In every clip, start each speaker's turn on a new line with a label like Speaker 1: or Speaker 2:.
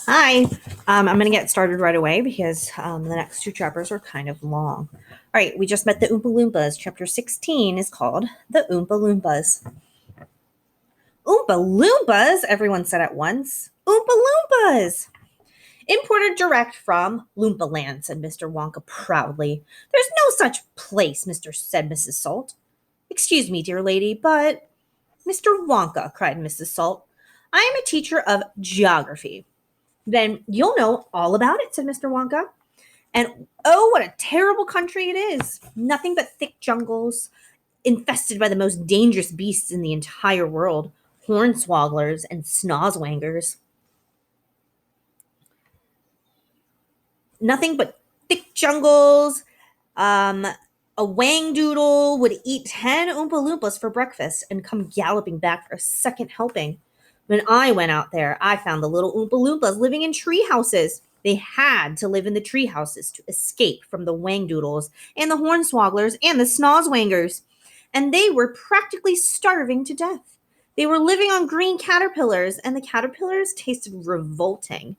Speaker 1: Hi. I'm going to get started right away because the next two chapters are kind of long. All right, we just met the Oompa Loompas. Chapter 16 is called The Oompa Loompas. Oompa Loompas, everyone said at once. Oompa Loompas! Imported direct from Loompa Land, said Mr. Wonka proudly. There's no such place, said Mrs. Salt. Excuse me, dear lady, but Mr. Wonka, cried Mrs. Salt, I am a teacher of geography. Then you'll know all about it, said Mr. Wonka. And oh, what a terrible country it is! Nothing but thick jungles, infested by the most dangerous beasts in the entire world, hornswogglers and snozwangers. Nothing but thick jungles. A wangdoodle would eat 10 Oompa Loompas for breakfast and come galloping back for a second helping. When I went out there, I found the little Oompa Loompas living in tree houses. They had to live in the tree houses to escape from the wangdoodles and the hornswogglers and the snozwangers. And they were practically starving to death. They were living on green caterpillars, and the caterpillars tasted revolting.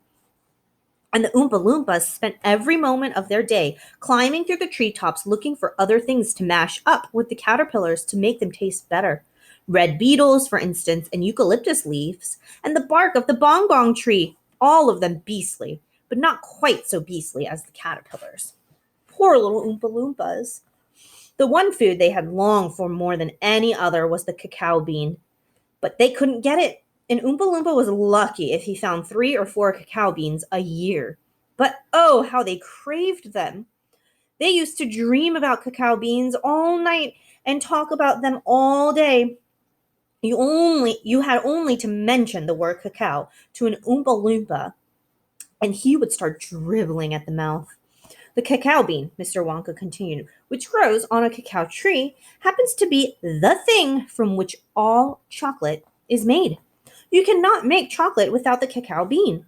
Speaker 1: And the Oompa Loompas spent every moment of their day climbing through the treetops looking for other things to mash up with the caterpillars to make them taste better. Red beetles, for instance, and eucalyptus leaves, and the bark of the bongbong tree, all of them beastly, but not quite so beastly as the caterpillars. Poor little Oompa Loompas. The one food they had longed for more than any other was the cacao bean, but they couldn't get it. And Oompa Loompa was lucky if he found 3 or 4 cacao beans a year. But oh, how they craved them. They used to dream about cacao beans all night and talk about them all day. You had only to mention the word cacao to an Oompa Loompa, and he would start dribbling at the mouth. The cacao bean, Mr. Wonka continued, which grows on a cacao tree, happens to be the thing from which all chocolate is made. You cannot make chocolate without the cacao bean.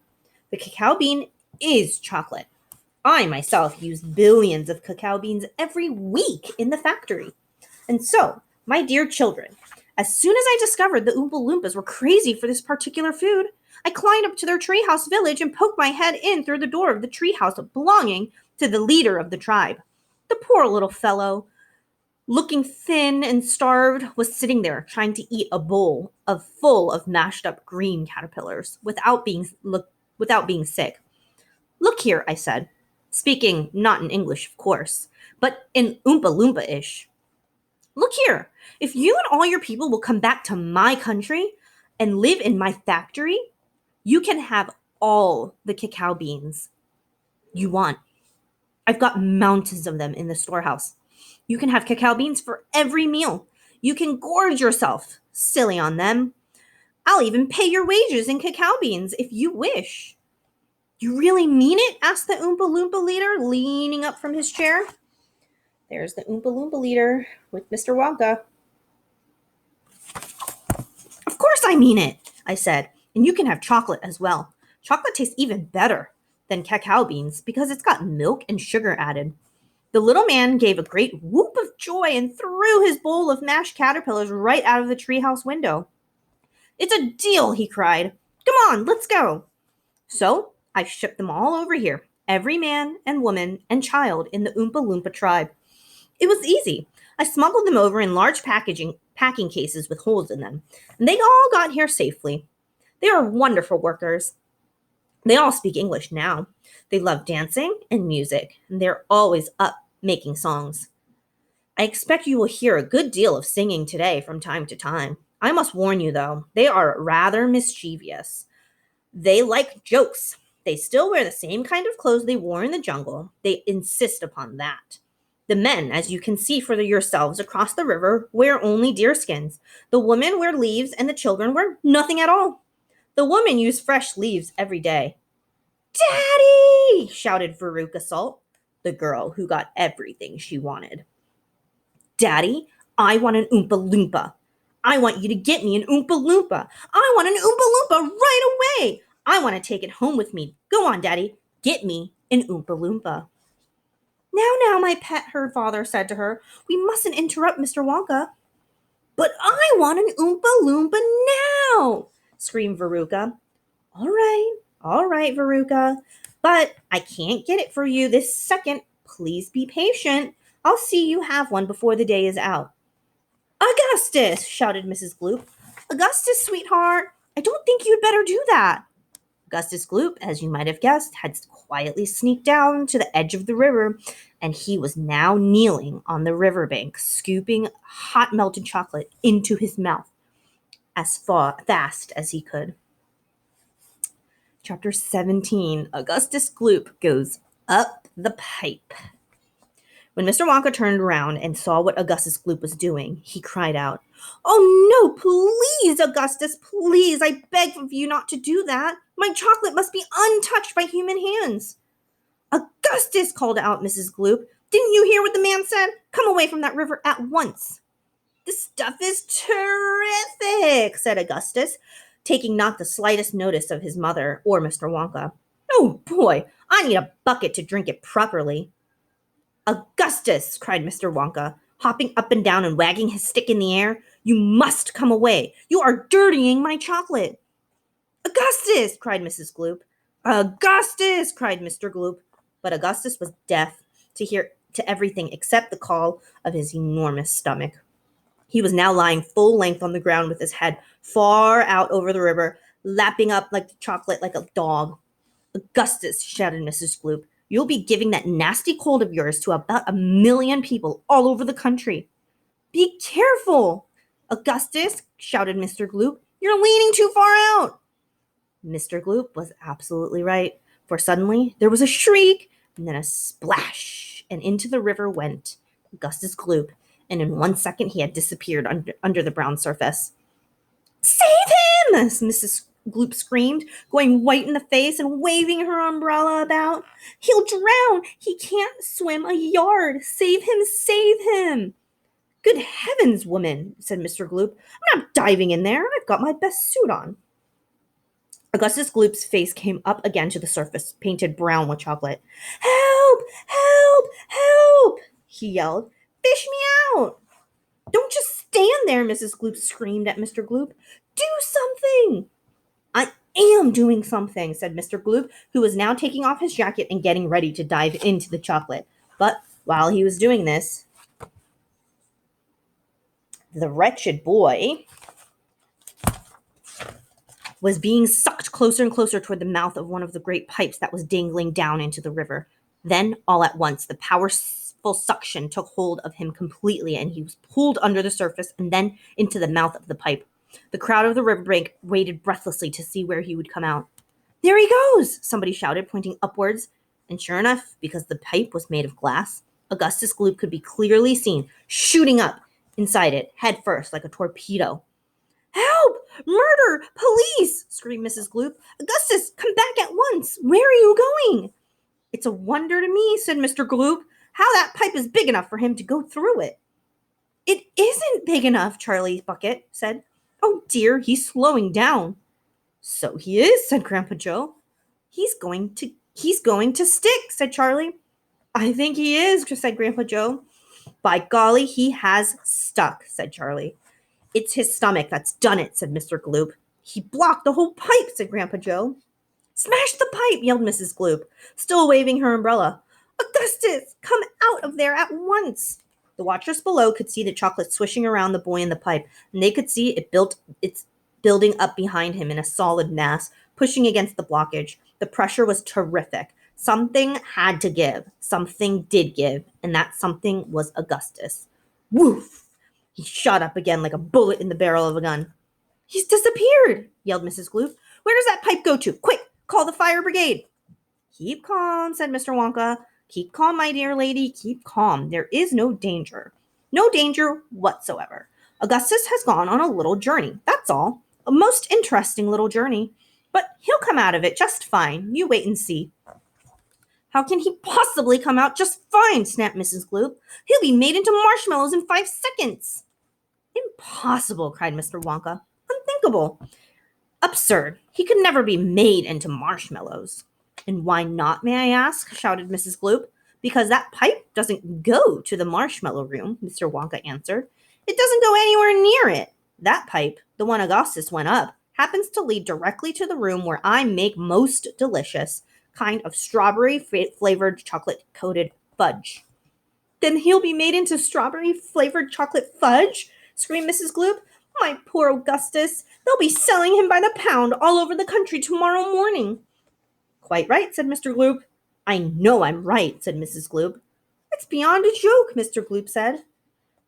Speaker 1: The cacao bean is chocolate. I myself use billions of cacao beans every week in the factory. And so, my dear children, as soon as I discovered the Oompa Loompas were crazy for this particular food, I climbed up to their treehouse village and poked my head in through the door of the treehouse belonging to the leader of the tribe. The poor little fellow, looking thin and starved, was sitting there trying to eat a bowl full of mashed up green caterpillars without being sick. Look here, I said, speaking not in English, of course, but in Oompa Loompa-ish. Look here, if you and all your people will come back to my country and live in my factory, you can have all the cacao beans you want. I've got mountains of them in the storehouse. You can have cacao beans for every meal. You can gorge yourself, silly on them. I'll even pay your wages in cacao beans if you wish. You really mean it? Asked the Oompa Loompa leader, leaning up from his chair. There's the Oompa Loompa leader with Mr. Wonka. Of course I mean it, I said. And you can have chocolate as well. Chocolate tastes even better than cacao beans because it's got milk and sugar added. The little man gave a great whoop of joy and threw his bowl of mashed caterpillars right out of the treehouse window. It's a deal, he cried. Come on, let's go. So I shipped them all over here, every man and woman and child in the Oompa Loompa tribe. It was easy. I smuggled them over in large packing cases with holes in them, and they all got here safely. They are wonderful workers. They all speak English now. They love dancing and music, and they're always up making songs. I expect you will hear a good deal of singing today from time to time. I must warn you, though, they are rather mischievous. They like jokes. They still wear the same kind of clothes they wore in the jungle. They insist upon that. The men, as you can see for yourselves across the river, wear only deerskins. The women wear leaves, and the children wear nothing at all. The women use fresh leaves every day. Daddy! Shouted Veruca Salt, the girl who got everything she wanted. Daddy, I want an Oompa Loompa. I want you to get me an Oompa Loompa. I want an Oompa Loompa right away. I want to take it home with me. Go on, Daddy. Get me an Oompa Loompa. Now, my pet, her father said to her. We mustn't interrupt Mr. Wonka. But I want an Oompa Loompa now, screamed Veruca. All right, All right, Veruca, but I can't get it for you this second. Please be patient. I'll see you have one before the day is out. Augustus, shouted Mrs. Gloop. Augustus, sweetheart, I don't think you'd better do that. Augustus Gloop, as you might have guessed, had quietly sneaked down to the edge of the river, and he was now kneeling on the riverbank, scooping hot melted chocolate into his mouth as fast as he could. Chapter 17, Augustus Gloop Goes Up the Pipe. When Mr. Wonka turned around and saw what Augustus Gloop was doing, he cried out, "Oh no, please, Augustus, please, I beg of you not to do that. My chocolate must be untouched by human hands." "Augustus," called out Mrs. Gloop, "didn't you hear what the man said? Come away from that river at once." "This stuff is terrific," said Augustus, taking not the slightest notice of his mother or Mr. Wonka. "Oh boy, I need a bucket to drink it properly." "Augustus," cried Mr. Wonka, hopping up and down and wagging his stick in the air, "you must come away. You are dirtying my chocolate." "Augustus," cried Mrs. Gloop. "Augustus," cried Mr. Gloop. But Augustus was deaf to everything except the call of his enormous stomach. He was now lying full length on the ground with his head far out over the river, lapping up like the chocolate like a dog. "Augustus," shouted Mrs. Gloop, "you'll be giving that nasty cold of yours to about 1,000,000 people all over the country." "Be careful, Augustus," shouted Mr. Gloop. "You're leaning too far out." Mr. Gloop was absolutely right, for suddenly there was a shriek and then a splash, and into the river went Augustus Gloop, and in 1 second he had disappeared under the brown surface. "Save him!" Mrs. Gloop screamed, going white in the face and waving her umbrella about. "He'll drown! He can't swim a yard! Save him! Save him!" "Good heavens, woman," said Mr. Gloop. "I'm not diving in there. I've got my best suit on." Augustus Gloop's face came up again to the surface, painted brown with chocolate. "Help! Help! Help!" he yelled. "Fish me out!" "Don't just stand there," Mrs. Gloop screamed at Mr. Gloop. "Do something!" "I am doing something," said Mr. Gloop, who was now taking off his jacket and getting ready to dive into the chocolate. But while he was doing this, the wretched boy was being sucked closer and closer toward the mouth of one of the great pipes that was dangling down into the river. Then, all at once, the powerful suction took hold of him completely, and he was pulled under the surface and then into the mouth of the pipe. The crowd of the riverbank waited breathlessly to see where he would come out. "There he goes!" somebody shouted, pointing upwards. And sure enough, because the pipe was made of glass, Augustus Gloop could be clearly seen shooting up inside it, head first, like a torpedo. "Help! Murder! Police!" screamed Mrs. Gloop. "Augustus, come back at once! Where are you going?" "It's a wonder to me," said Mr. Gloop, "how that pipe is big enough for him to go through it." "It isn't big enough," Charlie Bucket said. "Oh dear, he's slowing down." "So he is," said Grandpa Joe. He's going to stick," said Charlie. "I think he is," said Grandpa Joe. "By golly, he has stuck," said Charlie. "It's his stomach that's done it," said Mr. Gloop. "He blocked the whole pipe," said Grandpa Joe. "Smash the pipe!" yelled Mrs. Gloop, still waving her umbrella. "Augustus, come out of there at once!" The watchers below could see the chocolate swishing around the boy in the pipe, and they could see it's building up behind him in a solid mass, pushing against the blockage. The pressure was terrific. Something had to give. Something did give, and that something was Augustus. Woof! He shot up again like a bullet in the barrel of a gun. "He's disappeared!" yelled Mrs. Gloop. "Where does that pipe go to? Quick, call the fire brigade!" "Keep calm," said Mr. Wonka. "Keep calm, my dear lady, keep calm. There is no danger. No danger whatsoever. Augustus has gone on a little journey, that's all. A most interesting little journey. But he'll come out of it just fine. You wait and see." "How can he possibly come out just fine?" snapped Mrs. Gloop. "He'll be made into marshmallows in 5 seconds." "Impossible," cried Mr. Wonka. "Unthinkable. Absurd. He could never be made into marshmallows." "And why not, may I ask?" shouted Mrs. Gloop. "Because that pipe doesn't go to the marshmallow room," Mr. Wonka answered. "It doesn't go anywhere near it. That pipe, the one Augustus went up, happens to lead directly to the room where I make most delicious kind of strawberry-flavored chocolate-coated fudge." "Then he'll be made into strawberry-flavored chocolate fudge?" screamed Mrs. Gloop. "My poor Augustus! They'll be selling him by the pound all over the country tomorrow morning." "Quite right," said Mr. Gloop. "I know I'm right," said Mrs. Gloop. "It's beyond a joke," Mr. Gloop said.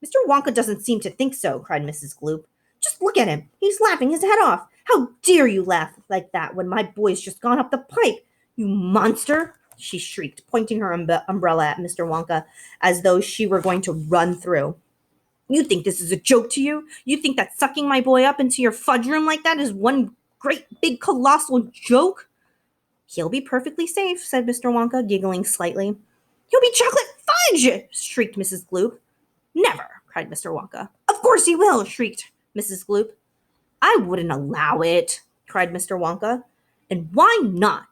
Speaker 1: "Mr. Wonka doesn't seem to think so," cried Mrs. Gloop. "Just look at him. He's laughing his head off. How dare you laugh like that when my boy's just gone up the pipe? You monster!" she shrieked, pointing her umbrella at Mr. Wonka as though she were going to run through. "You think this is a joke to you? You think that sucking my boy up into your fudge room like that is one great big colossal joke?" "He'll be perfectly safe," said Mr. Wonka, giggling slightly. "He'll be chocolate fudge!" shrieked Mrs. Gloop. "Never!" cried Mr. Wonka. "Of course he will!" shrieked Mrs. Gloop. "I wouldn't allow it!" cried Mr. Wonka. "And why not?"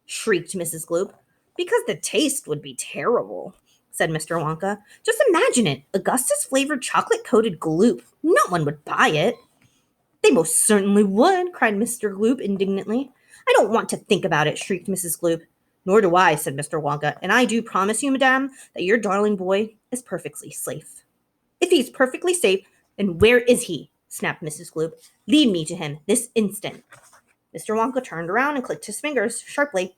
Speaker 1: shrieked Mrs. Gloop. "Because the taste would be terrible," said Mr. Wonka. "Just imagine it, Augustus-flavored chocolate-coated gloop. No one would buy it." "They most certainly would," cried Mr. Gloop indignantly. "I don't want to think about it," shrieked Mrs. Gloop. "Nor do I," said Mr. Wonka, "and I do promise you, madame, that your darling boy is perfectly safe." "If he's perfectly safe, then where is he?" snapped Mrs. Gloop. "Lead me to him this instant." Mr. Wonka turned around and clicked his fingers sharply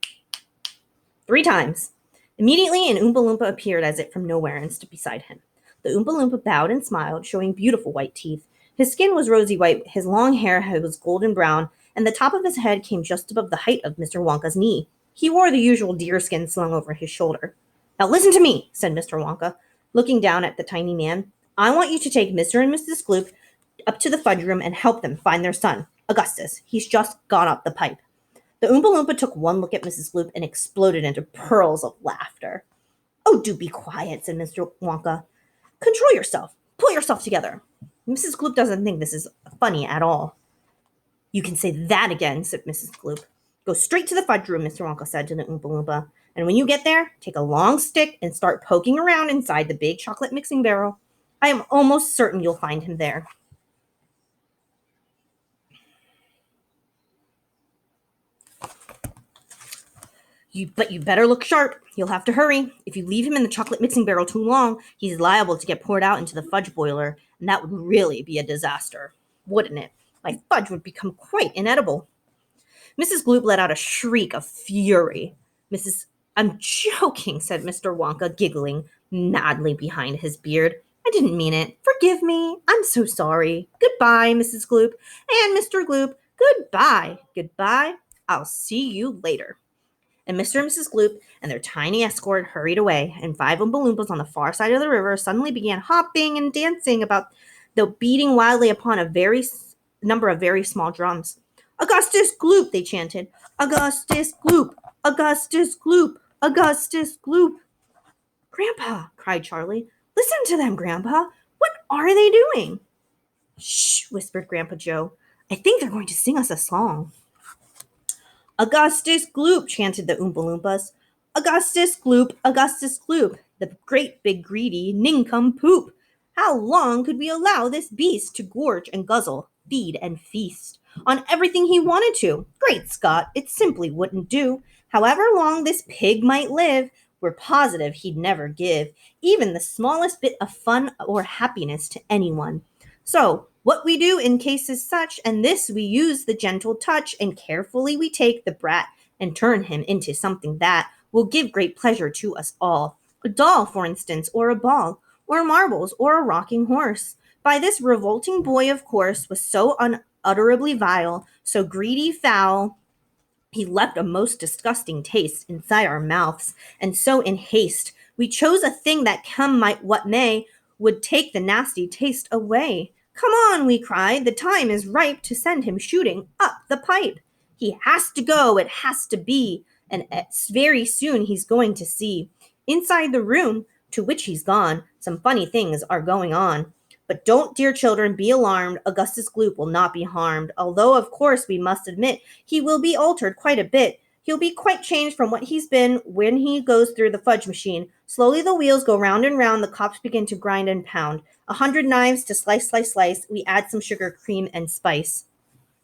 Speaker 1: 3 times. Immediately, an Oompa Loompa appeared as if from nowhere and stood beside him. The Oompa Loompa bowed and smiled, showing beautiful white teeth. His skin was rosy white, his long hair was golden brown, and the top of his head came just above the height of Mr. Wonka's knee. He wore the usual deerskin slung over his shoulder. "Now listen to me," said Mr. Wonka, looking down at the tiny man. "I want you to take Mr. and Mrs. Gloop up to the fudge room and help them find their son, Augustus. He's just gone up the pipe." The Oompa Loompa took one look at Mrs. Gloop and exploded into pearls of laughter. "Oh, do be quiet," said Mr. Wonka. "Control yourself. Pull yourself together. Mrs. Gloop doesn't think this is funny at all." "You can say that again," said Mrs. Gloop. "Go straight to the fudge room," Mr. Wonka said to the Oompa Loompa. "And when you get there, take a long stick and start poking around inside the big chocolate mixing barrel. I am almost certain you'll find him there." But you better look sharp. You'll have to hurry. If you leave him in the chocolate mixing barrel too long, he's liable to get poured out into the fudge boiler, and that would really be a disaster, wouldn't it? My fudge would become quite inedible." Mrs. Gloop let out a shriek of fury. "I'm joking," said Mr. Wonka, giggling madly behind his beard. "I didn't mean it. Forgive me. I'm so sorry. Goodbye, Mrs. Gloop. And Mr. Gloop, goodbye. Goodbye. I'll see you later." And Mr. and Mrs. Gloop and their tiny escort hurried away, and 5 Oompa Loompas on the far side of the river suddenly began hopping and dancing about, though beating wildly upon a number of very small drums. "Augustus Gloop," they chanted. "Augustus Gloop! Augustus Gloop! Augustus Gloop!" "Grandpa," cried Charlie. "Listen to them, Grandpa. What are they doing?" "Shh," whispered Grandpa Joe. "I think they're going to sing us a song." "Augustus Gloop," chanted the Oompa Loompas. "Augustus Gloop, Augustus Gloop, the great big greedy nincompoop. How long could we allow this beast to gorge and guzzle, feed and feast on everything he wanted to? Great Scott, it simply wouldn't do. However long this pig might live, we're positive he'd never give even the smallest bit of fun or happiness to anyone. So, what we do in cases such, and this we use the gentle touch, and carefully we take the brat and turn him into something that will give great pleasure to us all. A doll, for instance, or a ball, or marbles, or a rocking horse. By this revolting boy, of course, was so unutterably vile, so greedy foul, he left a most disgusting taste inside our mouths, and so in haste we chose a thing that come might what may, would take the nasty taste away. Come on, we cried, the time is ripe to send him shooting up the pipe. He has to go, it has to be, and very soon he's going to see. Inside the room to which he's gone, some funny things are going on. But don't, dear children, be alarmed. Augustus Gloop will not be harmed, although, of course, we must admit he will be altered quite a bit. He'll be quite changed from what he's been when he goes through the fudge machine. Slowly the wheels go round and round, the cops begin to grind and pound. 100 knives to slice, slice, slice. We add some sugar, cream, and spice.